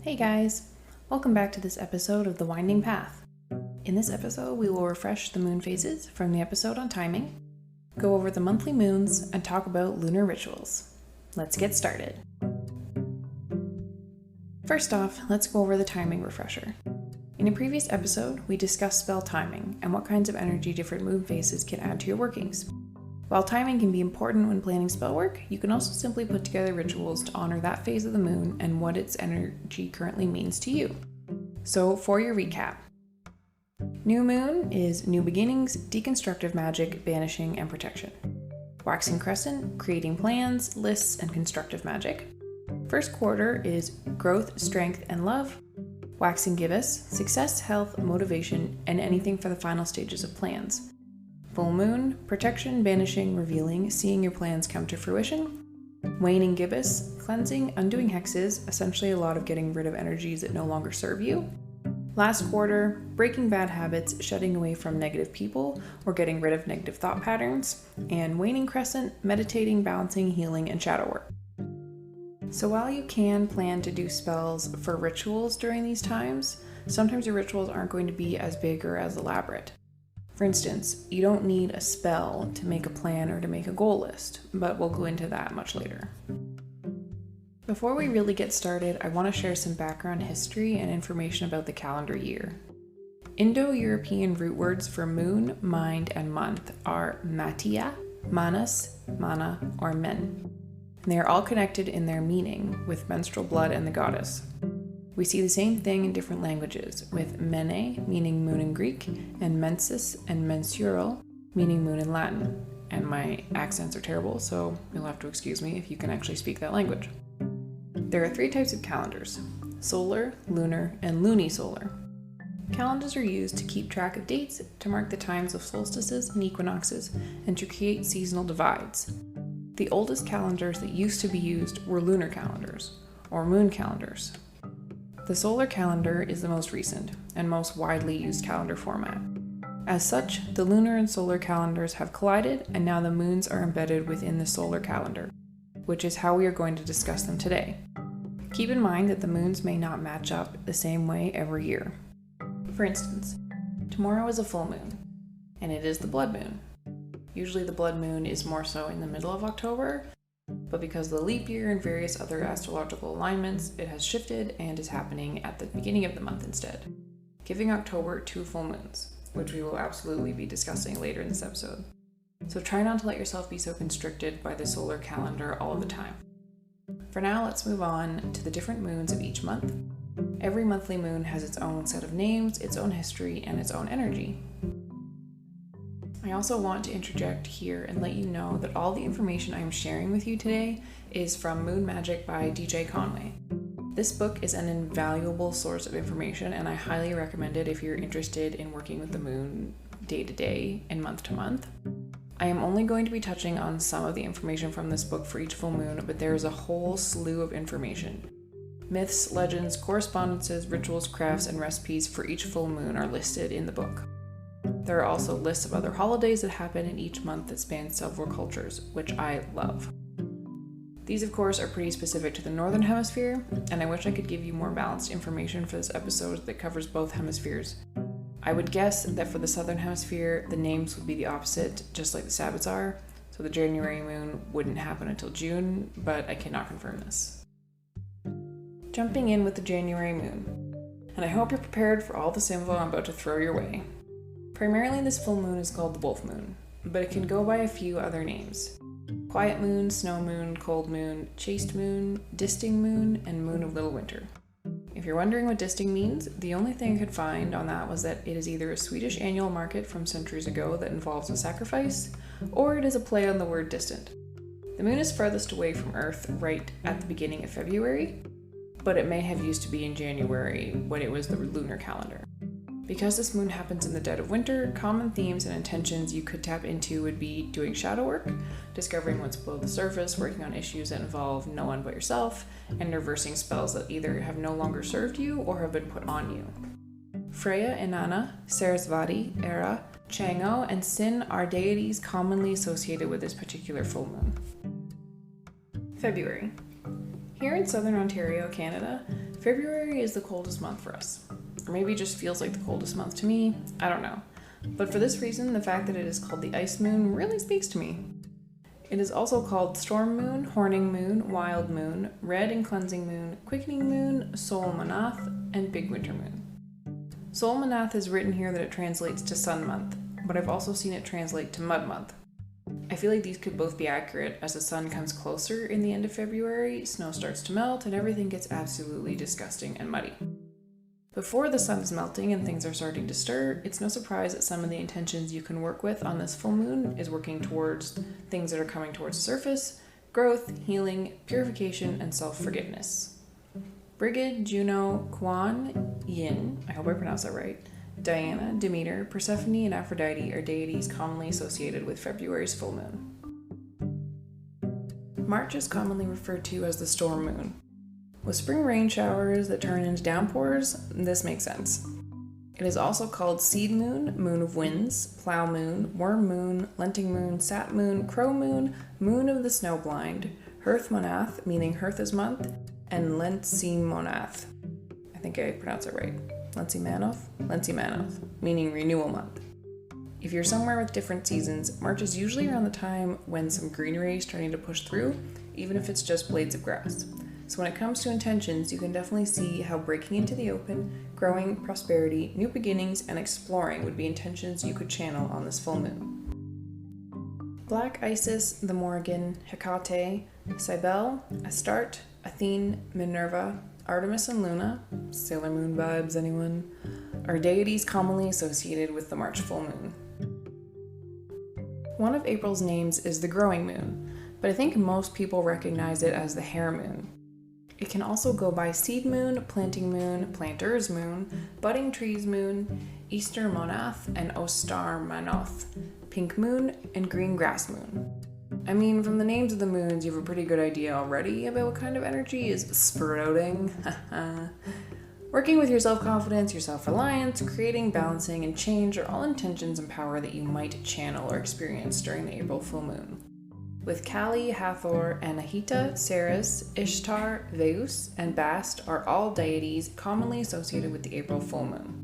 Hey guys, welcome back to this episode of The Winding Path. In this episode, we will refresh the moon phases from the episode on timing, go over the monthly moons, and talk about lunar rituals. Let's get started. First off, let's go over the timing refresher. In a previous episode, we discussed spell timing and what kinds of energy different moon phases can add to your workings. While timing can be important when planning spell work, you can also simply put together rituals to honor that phase of the moon and what its energy currently means to you. So, for your recap, new moon is new beginnings, deconstructive magic, banishing, and protection. Waxing crescent, creating plans, lists, and constructive magic. First quarter is growth, strength, and love. Waxing gibbous, success, health, motivation, and anything for the final stages of plans. Full moon, protection, banishing, revealing, seeing your plans come to fruition. Waning gibbous, cleansing, undoing hexes, essentially a lot of getting rid of energies that no longer serve you. Last quarter, breaking bad habits, shutting away from negative people, or getting rid of negative thought patterns. And waning crescent, meditating, balancing, healing, and shadow work. So while you can plan to do spells for rituals during these times, sometimes your rituals aren't going to be as big or as elaborate. For instance, you don't need a spell to make a plan or to make a goal list, but we'll go into that much later. Before we really get started, I want to share some background history and information about the calendar year. Indo-European root words for moon, mind, and month are matia, manas, mana, or men. And they are all connected in their meaning with menstrual blood and the goddess. We see the same thing in different languages, with mene, meaning moon in Greek, and mensis and mensural, meaning moon in Latin. And my accents are terrible, so you'll have to excuse me if you can actually speak that language. There are 3 types of calendars: solar, lunar, and lunisolar. Calendars are used to keep track of dates, to mark the times of solstices and equinoxes, and to create seasonal divides. The oldest calendars that used to be used were lunar calendars, or moon calendars. The solar calendar is the most recent and most widely used calendar format. As such, the lunar and solar calendars have collided, and now the moons are embedded within the solar calendar, which is how we are going to discuss them today. Keep in mind that the moons may not match up the same way every year. For instance, tomorrow is a full moon, and it is the blood moon. Usually the blood moon is more so in the middle of October, but because of the leap year and various other astrological alignments, it has shifted and is happening at the beginning of the month instead, giving October 2 full moons, which we will absolutely be discussing later in this episode. So try not to let yourself be so constricted by the solar calendar all of the time. For now, let's move on to the different moons of each month. Every monthly moon has its own set of names, its own history, and its own energy. I also want to interject here and let you know that all the information I am sharing with you today is from Moon Magic by DJ Conway. This book is an invaluable source of information, and I highly recommend it if you're interested in working with the moon day to day and month to month. I am only going to be touching on some of the information from this book for each full moon, but there is a whole slew of information. Myths, legends, correspondences, rituals, crafts, and recipes for each full moon are listed in the book. There are also lists of other holidays that happen in each month that span several cultures, which I love. These, of course, are pretty specific to the Northern Hemisphere, and I wish I could give you more balanced information for this episode that covers both hemispheres. I would guess that for the Southern Hemisphere, the names would be the opposite, just like the Sabbats are, so the January moon wouldn't happen until June, but I cannot confirm this. Jumping in with the January moon, and I hope you're prepared for all this info I'm about to throw your way. Primarily, this full moon is called the wolf moon, but it can go by a few other names: quiet moon, snow moon, cold moon, chaste moon, disting moon, and moon of little winter. If you're wondering what disting means, the only thing I could find on that was that it is either a Swedish annual market from centuries ago that involves a sacrifice, or it is a play on the word distant. The moon is farthest away from Earth right at the beginning of February, but it may have used to be in January when it was the lunar calendar. Because this moon happens in the dead of winter, common themes and intentions you could tap into would be doing shadow work, discovering what's below the surface, working on issues that involve no one but yourself, and reversing spells that either have no longer served you or have been put on you. Freya, Inanna, Sarasvati, Era, Chango, and Sin are deities commonly associated with this particular full moon. February. Here in southern Ontario, Canada, February is the coldest month for us. Or maybe it just feels like the coldest month to me. I don't know. But for this reason, the fact that it is called the ice moon really speaks to me. It is also called storm moon, horning moon, wild moon, red and cleansing moon, quickening moon, sol manath, and big winter moon. Sol manath is written here that it translates to sun month, but I've also seen it translate to mud month. I feel like these could both be accurate as the sun comes closer in the end of February, snow starts to melt, and everything gets absolutely disgusting and muddy. Before the sun is melting and things are starting to stir, it's no surprise that some of the intentions you can work with on this full moon is working towards things that are coming towards the surface, growth, healing, purification, and self-forgiveness. Brigid, Juno, Kuan, Yin, I hope I pronounced that right, Diana, Demeter, Persephone, and Aphrodite are deities commonly associated with February's full moon. March is commonly referred to as the storm moon. With spring rain showers that turn into downpours, this makes sense. It is also called seed moon, moon of winds, plow moon, worm moon, lenting moon, sat moon, crow moon, moon of the snowblind, hearth monath, meaning Hearth's month, and Lensi monath. I think I pronounced it right. Lensi manoth, meaning renewal month. If you're somewhere with different seasons, March is usually around the time when some greenery is starting to push through, even if it's just blades of grass. So when it comes to intentions, you can definitely see how breaking into the open, growing, prosperity, new beginnings, and exploring would be intentions you could channel on this full moon. Black Isis, the Morrigan, Hecate, Cybele, Astarte, Athene, Minerva, Artemis and Luna, Sailor Moon vibes, anyone, are deities commonly associated with the March full moon. One of April's names is the growing moon, but I think most people recognize it as the hare moon. It can also go by seed moon, planting moon, planter's moon, budding trees moon, Easter monath, and Ostar manoth, pink moon, and green grass moon. I mean, from the names of the moons, you have a pretty good idea already about what kind of energy is sprouting. Working with your self-confidence, your self-reliance, creating, balancing, and change are all intentions and power that you might channel or experience during the April full moon. With Kali, Hathor, Anahita, Ceres, Ishtar, Veus, and Bast are all deities commonly associated with the April full moon.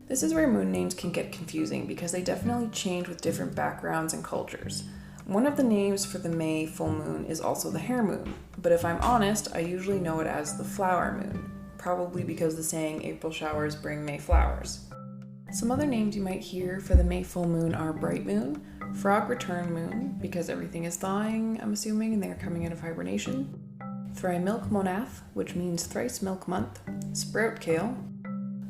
This is where moon names can get confusing because they definitely change with different backgrounds and cultures. One of the names for the May full moon is also the hare moon, but if I'm honest, I usually know it as the flower moon, probably because the saying April showers bring May flowers. Some other names you might hear for the May full moon are bright moon, frog return moon, because everything is thawing, I'm assuming, and they are coming out of hibernation, Thry milk monath, which means thrice milk month, sprout kale,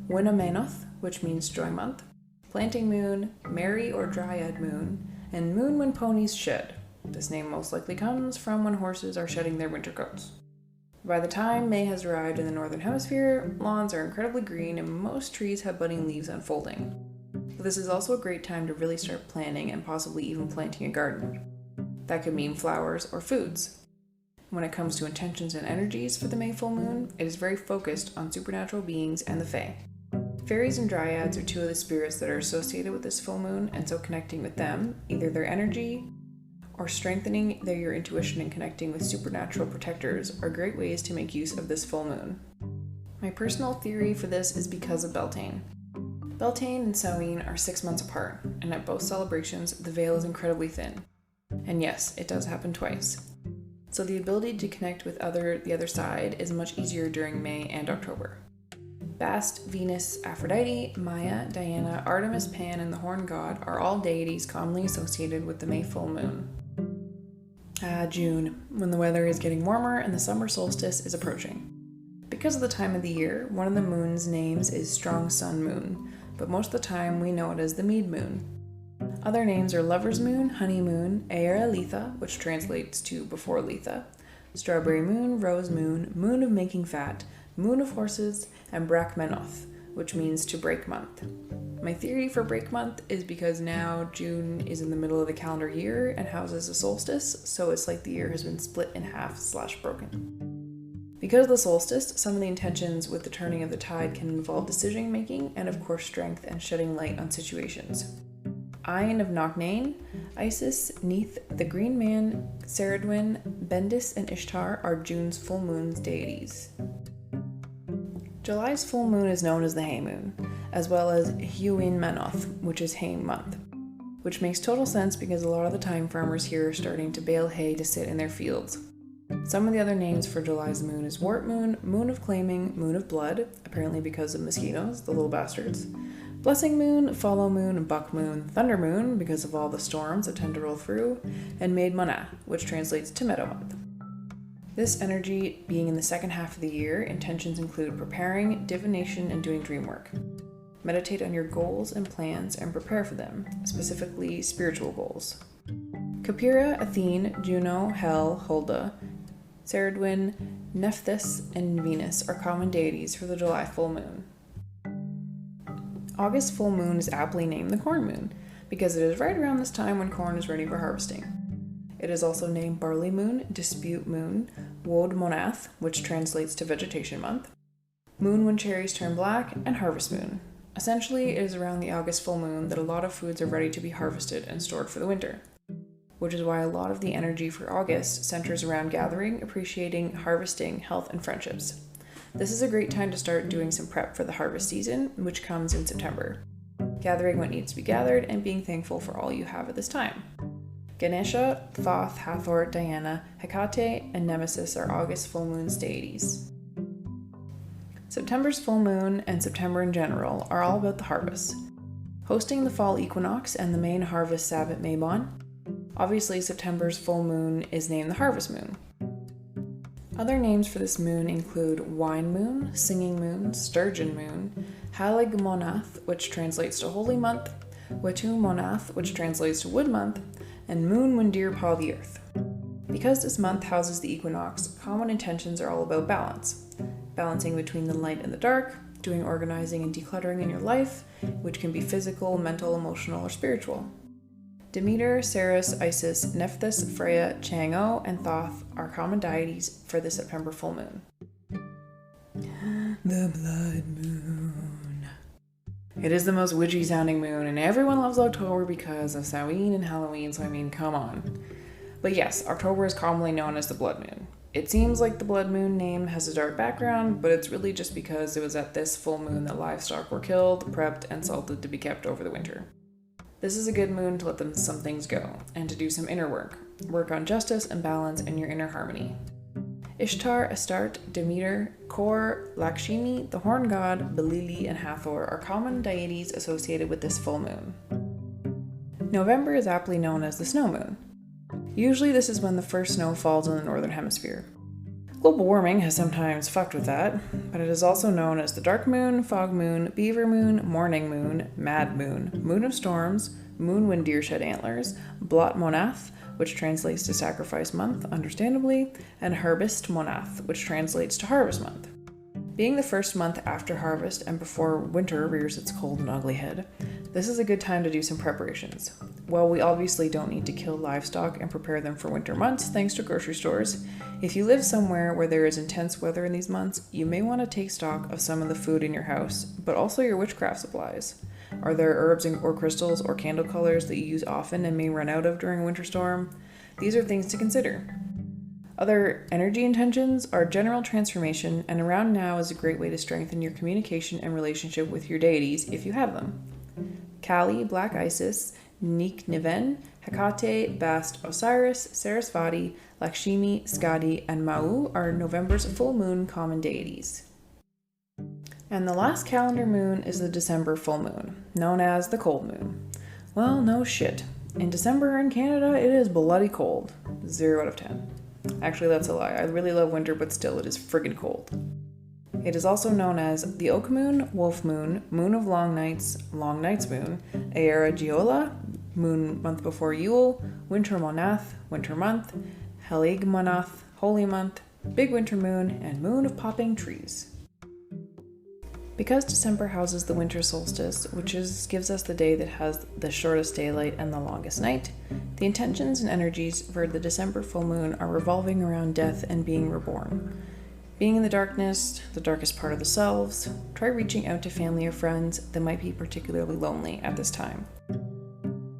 Winamanoth, which means joy month, planting moon, merry or dryad moon, and moon when ponies shed. This name most likely comes from when horses are shedding their winter coats. By the time May has arrived in the northern hemisphere, lawns are incredibly green and most trees have budding leaves unfolding. But this is also a great time to really start planning and possibly even planting a garden. That could mean flowers or foods. When it comes to intentions and energies for the May full moon, it is very focused on supernatural beings and the Fae. Fairies and dryads are two of the spirits that are associated with this full moon, and so connecting with them, either their energy or strengthening your intuition and connecting with supernatural protectors are great ways to make use of this full moon. My personal theory for this is because of Beltane. Beltane and Samhain are 6 months apart, and at both celebrations, the veil is incredibly thin. And yes, it does happen twice. So the ability to connect with the other side is much easier during May and October. Bast, Venus, Aphrodite, Maya, Diana, Artemis, Pan, and the Horn God are all deities commonly associated with the May full moon. June, when the weather is getting warmer and the summer solstice is approaching. Because of the time of the year, one of the moon's names is Strong Sun Moon, but most of the time we know it as the Mead Moon. Other names are Lover's Moon, Honey Moon, Aera Letha, which translates to Before Letha, Strawberry Moon, Rose Moon, Moon of Making Fat, Moon of Horses, and Brakmenoth, which means to break month. My theory for break month is because now June is in the middle of the calendar year and houses a solstice, so it's like the year has been split in half / broken. Because of the solstice, some of the intentions with the turning of the tide can involve decision making and of course strength and shedding light on situations. Ayin of Knocknain, Isis, Neith, the Green Man, Ceridwen, Bendis, and Ishtar are June's full moon's deities. July's full moon is known as the hay moon, as well as Hywyn Manoth, which is hay month, which makes total sense because a lot of the time farmers here are starting to bale hay to sit in their fields. Some of the other names for July's moon is wart moon, moon of claiming, moon of blood, apparently because of mosquitoes, the little bastards, blessing moon, follow moon, buck moon, thunder moon because of all the storms that tend to roll through, and maid mona, which translates to meadow month. This energy being in the second half of the year, intentions include preparing, divination, and doing dream work. Meditate on your goals and plans and prepare for them, specifically spiritual goals. Capira, Athene, Juno, Hel, Hulda, Ceridwen, Nephthys, and Venus are common deities for the July full moon. August full moon is aptly named the corn moon because it is right around this time when corn is ready for harvesting. It is also named barley moon, dispute moon, woad monath, which translates to vegetation month, moon when cherries turn black, and harvest moon. Essentially, it is around the August full moon that a lot of foods are ready to be harvested and stored for the winter, which is why a lot of the energy for August centers around gathering, appreciating, harvesting, health, and friendships. This is a great time to start doing some prep for the harvest season, which comes in September. Gathering what needs to be gathered and being thankful for all you have at this time. Ganesha, Thoth, Hathor, Diana, Hecate, and Nemesis are August full moon's deities. September's full moon and September in general are all about the harvest. Hosting the fall equinox and the main harvest Sabbath Mabon, obviously September's full moon is named the harvest moon. Other names for this moon include wine moon, singing moon, sturgeon moon, Halig Monath, which translates to holy month, Wetu Monath, which translates to wood month, and moon when deer paw the earth. Because this month houses the equinox, common intentions are all about balance. Balancing between the light and the dark, doing organizing and decluttering in your life, which can be physical, mental, emotional, or spiritual. Demeter, Ceres, Isis, Nephthys, Freya, Chang'o, and Thoth are common deities for the September full moon. The blood moon. It is the most witchy sounding moon, and everyone loves October because of Samhain and Halloween, so I mean, come on. But yes, October is commonly known as the blood moon. It seems like the blood moon name has a dark background, but it's really just because it was at this full moon that livestock were killed, prepped, and salted to be kept over the winter. This is a good moon to let some things go, and to do some inner work. Work on justice and balance and your inner harmony. Ishtar, Astarte, Demeter, Kor, Lakshmi, the horn god, Belili, and Hathor are common deities associated with this full moon. November is aptly known as the snow moon. Usually this is when the first snow falls in the northern hemisphere. Global warming has sometimes fucked with that, but it is also known as the dark moon, fog moon, beaver moon, morning moon, mad moon, moon of storms, moon when deer shed antlers, blot monath, which translates to sacrifice month, understandably, and herbist monath, which translates to harvest month. Being the first month after harvest and before winter rears its cold and ugly head, this is a good time to do some preparations. While we obviously don't need to kill livestock and prepare them for winter months thanks to grocery stores, if you live somewhere where there is intense weather in these months, you may want to take stock of some of the food in your house, but also your witchcraft supplies. Are there herbs or crystals or candle colors that you use often and may run out of during a winter storm? These are things to consider. Other energy intentions are general transformation, and around now is a great way to strengthen your communication and relationship with your deities if you have them. Kali, Black Isis, Nik Niven, Hecate, Bast, Osiris, Sarasvati, Lakshmi, Skadi, and Mau are November's full moon common deities. And the last calendar moon is the December full moon, known as the cold moon. Well, no shit. In December in Canada, it is bloody cold. 0 out of 10. Actually, that's a lie. I really love winter, but still, it is friggin' cold. It is also known as the Oak Moon, Wolf Moon, Moon of Long Nights Moon, Aera Giola, Moon month before Yule, Winter Monath, Winter Month, Helig Monath, Holy Month, Big Winter Moon, and Moon of Popping Trees. Because December houses the winter solstice, which gives us the day that has the shortest daylight and the longest night, the intentions and energies for the December full moon are revolving around death and being reborn. Being in the darkness, the darkest part of the selves, try reaching out to family or friends that might be particularly lonely at this time.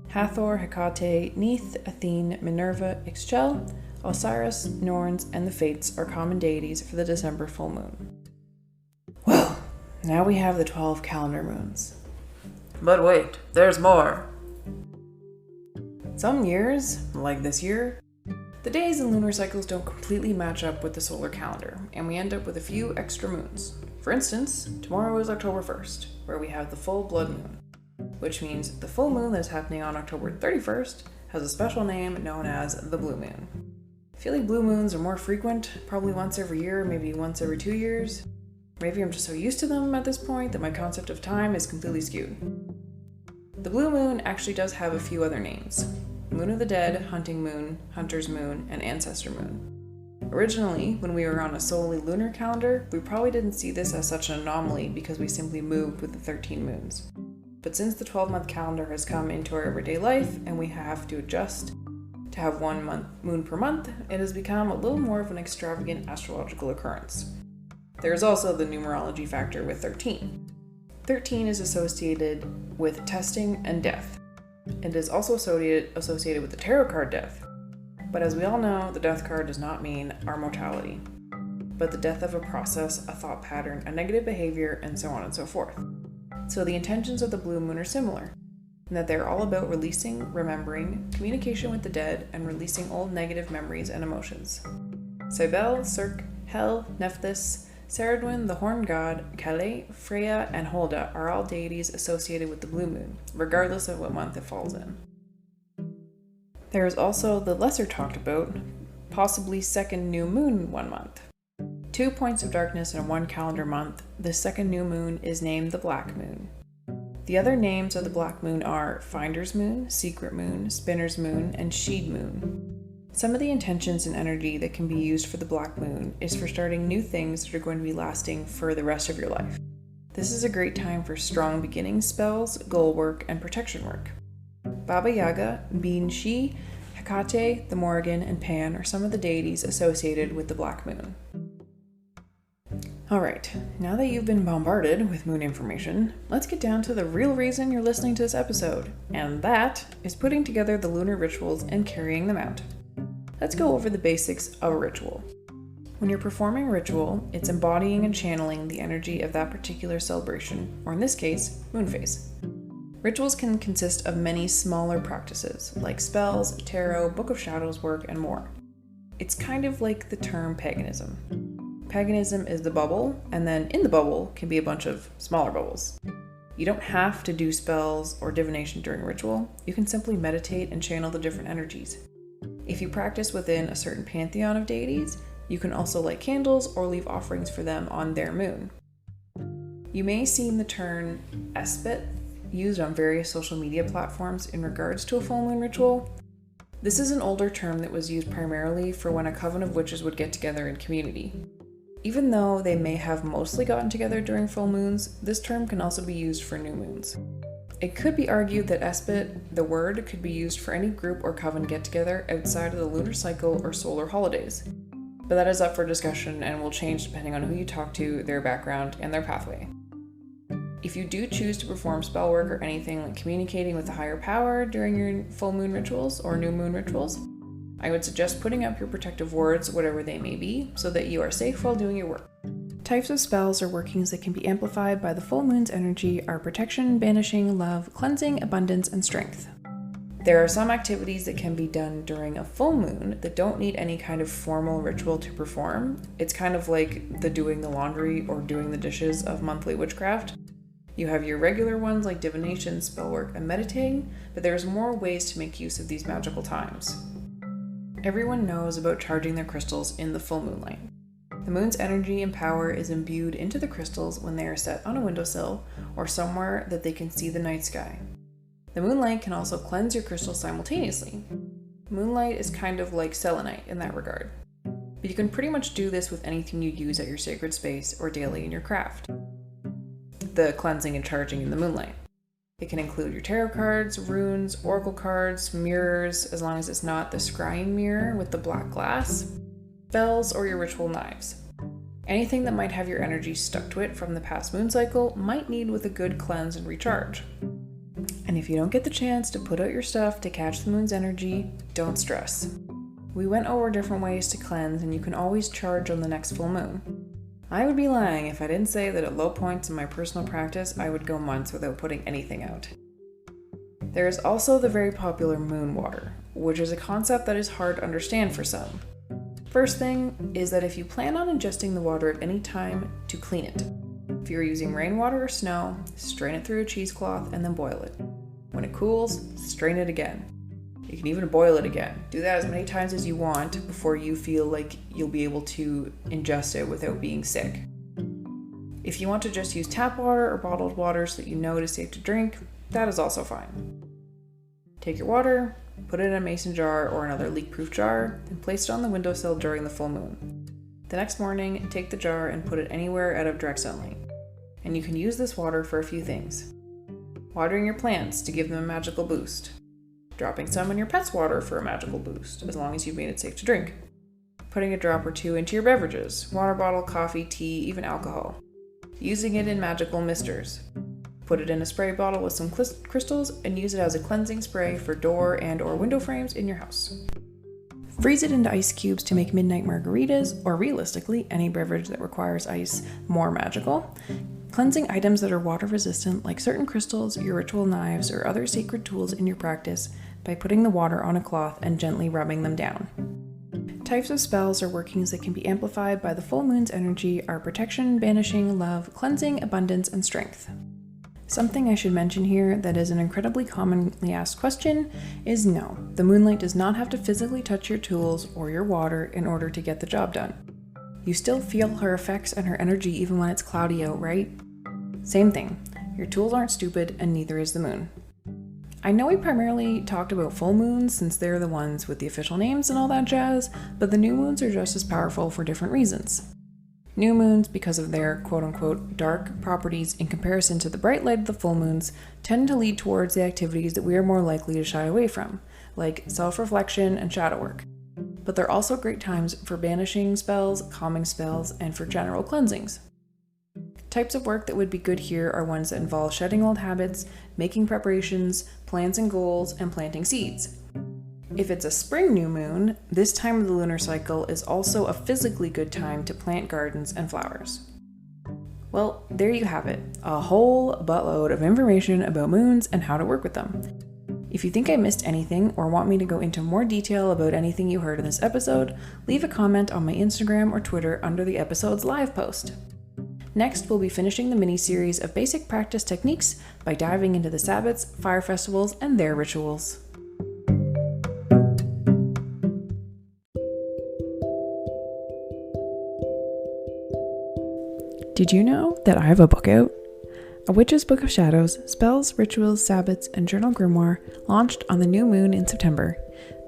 Hathor, Hecate, Neith, Athene, Minerva, Ixchel, Osiris, Norns, and the Fates are common deities for the December full moon. Well, now we have the 12 calendar moons. But wait, there's more. Some years, like this year, the days and lunar cycles don't completely match up with the solar calendar, and we end up with a few extra moons. For instance, tomorrow is October 1st, where we have the full blood moon, which means the full moon that's happening on October 31st has a special name known as the blue moon. I feel like blue moons are more frequent, probably once every year, maybe once every 2 years. Maybe I'm just so used to them at this point that my concept of time is completely skewed. The blue moon actually does have a few other names: Moon of the Dead, Hunting Moon, Hunter's Moon, and Ancestor Moon. Originally, when we were on a solely lunar calendar, we probably didn't see this as such an anomaly because we simply moved with the 13 moons. But since the 12-month calendar has come into our everyday life and we have to adjust to have one moon per month, it has become a little more of an extravagant astrological occurrence. There is also the numerology factor with 13. 13 is associated with testing and death. It is also associated with the tarot card death. But as we all know, the death card does not mean our mortality, but the death of a process, a thought pattern, a negative behavior, and so on and so forth. So the intentions of the blue moon are similar, in that they're all about releasing, remembering, communication with the dead, and releasing old negative memories and emotions. Cybele, Circe, Hel, Nephthys, Saradwin, the Horn God, Calais, Freya, and Holda are all deities associated with the blue moon, regardless of what month it falls in. There is also the lesser talked about, possibly second new moon one month. 2 points of darkness in one calendar month, the second new moon is named the Black Moon. The other names of the Black Moon are Finder's Moon, Secret Moon, Spinner's Moon, and Sheed Moon. Some of the intentions and energy that can be used for the Black Moon is for starting new things that are going to be lasting for the rest of your life. This is a great time for strong beginning spells, goal work, and protection work. Baba Yaga, Bean Shi, Hecate, the Morrigan, and Pan are some of the deities associated with the Black Moon. Alright, now that you've been bombarded with moon information, let's get down to the real reason you're listening to this episode, and that is putting together the lunar rituals and carrying them out. Let's go over the basics of a ritual. When you're performing a ritual, it's embodying and channeling the energy of that particular celebration, or in this case, moon phase. Rituals can consist of many smaller practices, like spells, tarot, Book of Shadows work, and more. It's kind of like the term paganism. Paganism is the bubble, and then in the bubble can be a bunch of smaller bubbles. You don't have to do spells or divination during a ritual. You can simply meditate and channel the different energies. If you practice within a certain pantheon of deities, you can also light candles or leave offerings for them on their moon. You may have seen the term espet used on various social media platforms in regards to a full moon ritual. This is an older term that was used primarily for when a coven of witches would get together in community. Even though they may have mostly gotten together during full moons, this term can also be used for new moons. It could be argued that espet, the word, could be used for any group or coven get-together outside of the lunar cycle or solar holidays. But that is up for discussion and will change depending on who you talk to, their background, and their pathway. If you do choose to perform spell work or anything like communicating with a higher power during your full moon rituals or new moon rituals, I would suggest putting up your protective words, whatever they may be, so that you are safe while doing your work. Types of spells or workings that can be amplified by the full moon's energy are protection, banishing, love, cleansing, abundance, and strength. There are some activities that can be done during a full moon that don't need any kind of formal ritual to perform. It's kind of like the doing the laundry or doing the dishes of monthly witchcraft. You have your regular ones like divination, spellwork, and meditating, but there's more ways to make use of these magical times. Everyone knows about charging their crystals in the full moonlight. The moon's energy and power is imbued into the crystals when they are set on a windowsill or somewhere that they can see the night sky. The moonlight can also cleanse your crystals simultaneously. Moonlight is kind of like selenite in that regard. But you can pretty much do this with anything you use at your sacred space or daily in your craft. The cleansing and charging in the moonlight. It can include your tarot cards, runes, oracle cards, mirrors, as long as it's not the scrying mirror with the black glass, spells, or your ritual knives. Anything that might have your energy stuck to it from the past moon cycle might need with a good cleanse and recharge. And if you don't get the chance to put out your stuff to catch the moon's energy, don't stress. We went over different ways to cleanse, and you can always charge on the next full moon. I would be lying if I didn't say that at low points in my personal practice, I would go months without putting anything out. There is also the very popular moon water, which is a concept that is hard to understand for some. First thing is that if you plan on ingesting the water at any time, to clean it. If you're using rainwater or snow, strain it through a cheesecloth and then boil it. When it cools, strain it again. You can even boil it again. Do that as many times as you want before you feel like you'll be able to ingest it without being sick. If you want to just use tap water or bottled water so that you know it is safe to drink, that is also fine. Take your water, put it in a mason jar or another leak-proof jar, and place it on the windowsill during the full moon. The next morning, take the jar and put it anywhere out of direct sunlight. And you can use this water for a few things. Watering your plants to give them a magical boost. Dropping some in your pet's water for a magical boost, as long as you've made it safe to drink. Putting a drop or two into your beverages, water bottle, coffee, tea, even alcohol. Using it in magical misters. Put it in a spray bottle with some crystals and use it as a cleansing spray for door and or window frames in your house. Freeze it into ice cubes to make midnight margaritas, or realistically, any beverage that requires ice, more magical. Cleansing items that are water resistant, like certain crystals, your ritual knives, or other sacred tools in your practice by putting the water on a cloth and gently rubbing them down. Types of spells or workings that can be amplified by the full moon's energy are protection, banishing, love, cleansing, abundance, and strength. Something I should mention here that is an incredibly commonly asked question is no, the moonlight does not have to physically touch your tools or your water in order to get the job done. You still feel her effects and her energy even when it's cloudy out, right? Same thing, your tools aren't stupid and neither is the moon. I know we primarily talked about full moons since they're the ones with the official names and all that jazz, but the new moons are just as powerful for different reasons. New moons, because of their quote-unquote dark properties in comparison to the bright light of the full moons, tend to lead towards the activities that we are more likely to shy away from, like self-reflection and shadow work. But they're also great times for banishing spells, calming spells, and for general cleansings. Types of work that would be good here are ones that involve shedding old habits, making preparations, plans and goals, and planting seeds. If it's a spring new moon, this time of the lunar cycle is also a physically good time to plant gardens and flowers. Well, there you have it, a whole buttload of information about moons and how to work with them. If you think I missed anything or want me to go into more detail about anything you heard in this episode, leave a comment on my Instagram or Twitter under the episode's live post. Next, we'll be finishing the mini-series of basic practice techniques by diving into the Sabbats, fire festivals, and their rituals. Did you know that I have a book out? A Witch's Book of Shadows, Spells, Rituals, Sabbats, and Journal Grimoire launched on the new moon in September.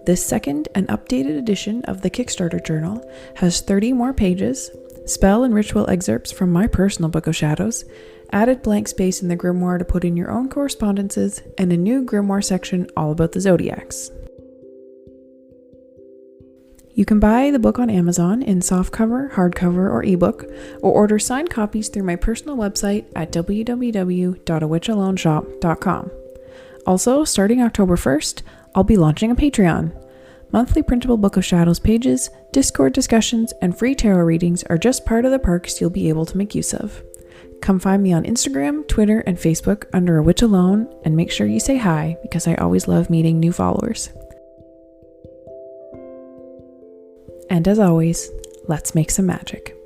This second and updated edition of the Kickstarter journal has 30 more pages, spell and ritual excerpts from my personal Book of Shadows, added blank space in the grimoire to put in your own correspondences, and a new grimoire section all about the zodiacs. You can buy the book on Amazon in softcover, hardcover, or ebook, or order signed copies through my personal website at www.awitchaloneShop.com. Also, starting October 1st, I'll be launching a Patreon. Monthly printable Book of Shadows pages, Discord discussions, and free tarot readings are just part of the perks you'll be able to make use of. Come find me on Instagram, Twitter, and Facebook under A Witch Alone, and make sure you say hi because I always love meeting new followers. And as always, let's make some magic.